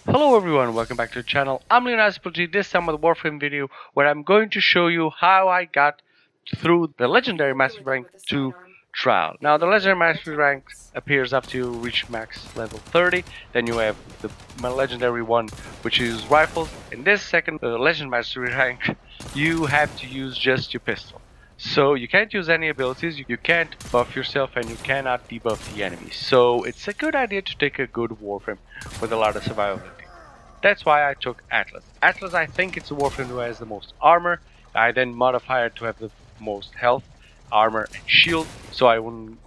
Hello everyone, welcome back to the channel. I'm LeonardoG, this time with a Warframe video where I'm going to show you how I got through the Legendary Mastery Rank to Trial. Now the Legendary Mastery Rank appears after you reach max level 30, then you have the Legendary one which is Rifles. In this second Legendary Mastery Rank, you have to use just your pistol. So you can't use any abilities, you can't buff yourself, and you cannot debuff the enemy. So it's a good idea to take a good Warframe with a lot of survivability. That's why I took Atlas. Atlas, I think it's a Warframe who has the most armor. I then modified it to have the most health, armor, and shield, so I wouldn't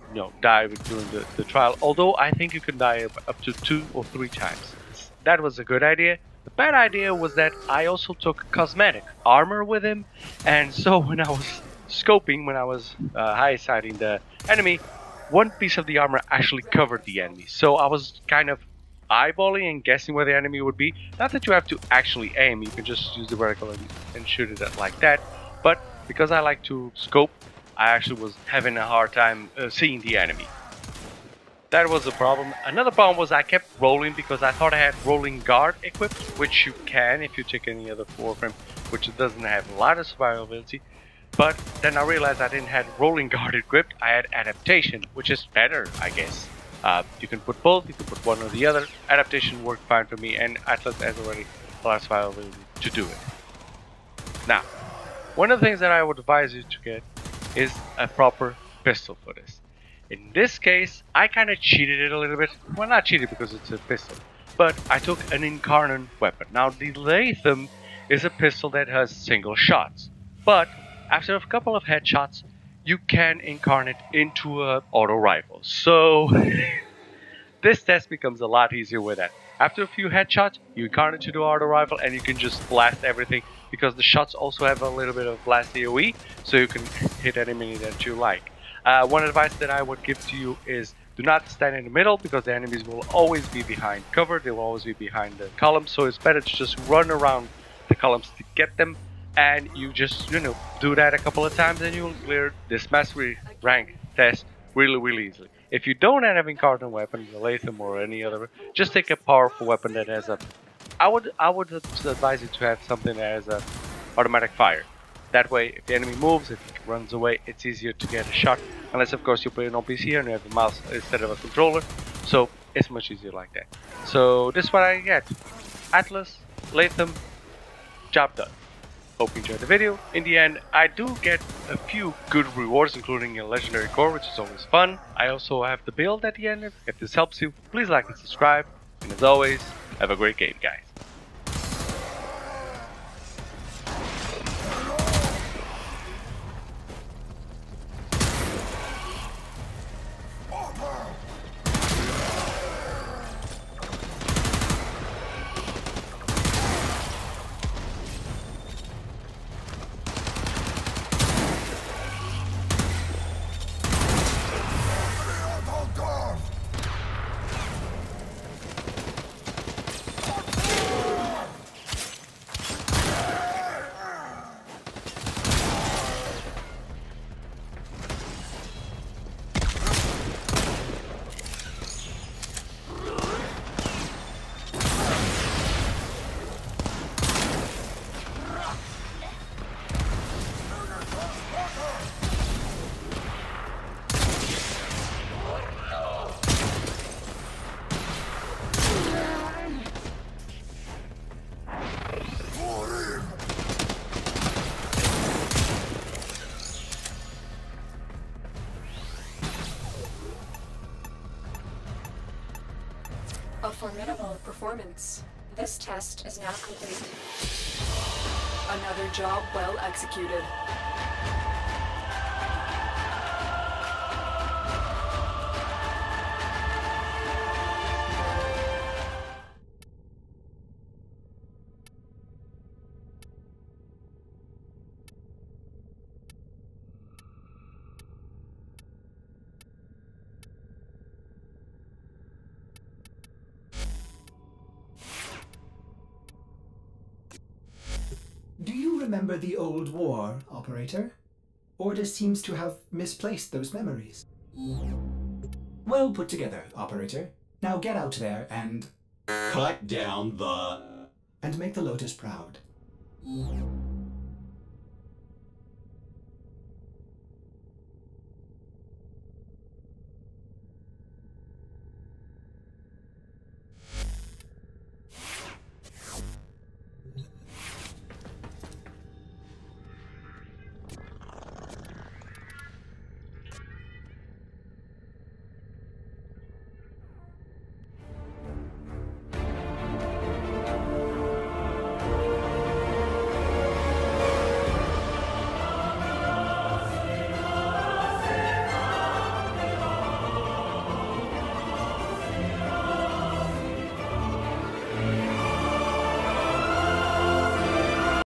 die during the trial. Although I think you can die up to 2 or 3 times. That was a good idea. The bad idea was that I also took cosmetic armor with him, and so when I was scoping, when I was high sighting the enemy, one piece of the armor actually covered the enemy. So I was kind of eyeballing and guessing where the enemy would be. Not that you have to actually aim, you can just use the vertical and shoot it like that. But because I like to scope, I actually was having a hard time seeing the enemy. That was a problem. Another problem was I kept rolling because I thought I had rolling guard equipped, which you can if you take any other Warframe, which doesn't have a lot of survivability. But then I realized I didn't have rolling guard equipped, I had adaptation, which is better, I guess. You can put both, you can put one or the other. Adaptation worked fine for me, and Atlas has already a lot of survivability to do it. Now, one of the things that I would advise you to get is a proper pistol for this. In this case, I kind of cheated it a little bit. Well, not cheated because it's a pistol, but I took an Incarnon weapon. Now, the Latham is a pistol that has single shots, but after a couple of headshots, you can incarnate into an auto rifle. So this test becomes a lot easier with that. After a few headshots, you incarnate to the auto rifle and you can just blast everything, because the shots also have a little bit of blast AoE, so you can hit any enemy that you like. One advice that I would give to you is do not stand in the middle, because the enemies will always be behind cover, they will always be behind the columns, so it's better to just run around the columns to get them. And you just, do that a couple of times and you'll clear this mastery rank test really easily. If you don't have an Incarnon weapon, the Latham or any other, just take a powerful weapon that has a... I would advise you to have something that has a automatic fire. That way, if the enemy moves, if he runs away, it's easier to get a shot. Unless, of course, you play it on PC and you have a mouse instead of a controller. So, it's much easier like that. So, this is what I get. Atlas, Latham, job done. Hope you enjoyed the video. In the end, I do get a few good rewards, including a legendary core, which is always fun. I also have the build at the end. If this helps you, please like and subscribe. And as always, have a great game, guys. A formidable performance. This test is now complete. Another job well executed. Do you remember the old war, Operator? Orda seems to have misplaced those memories. Well put together, Operator. Now get out there and Cut down the... and make the Lotus proud.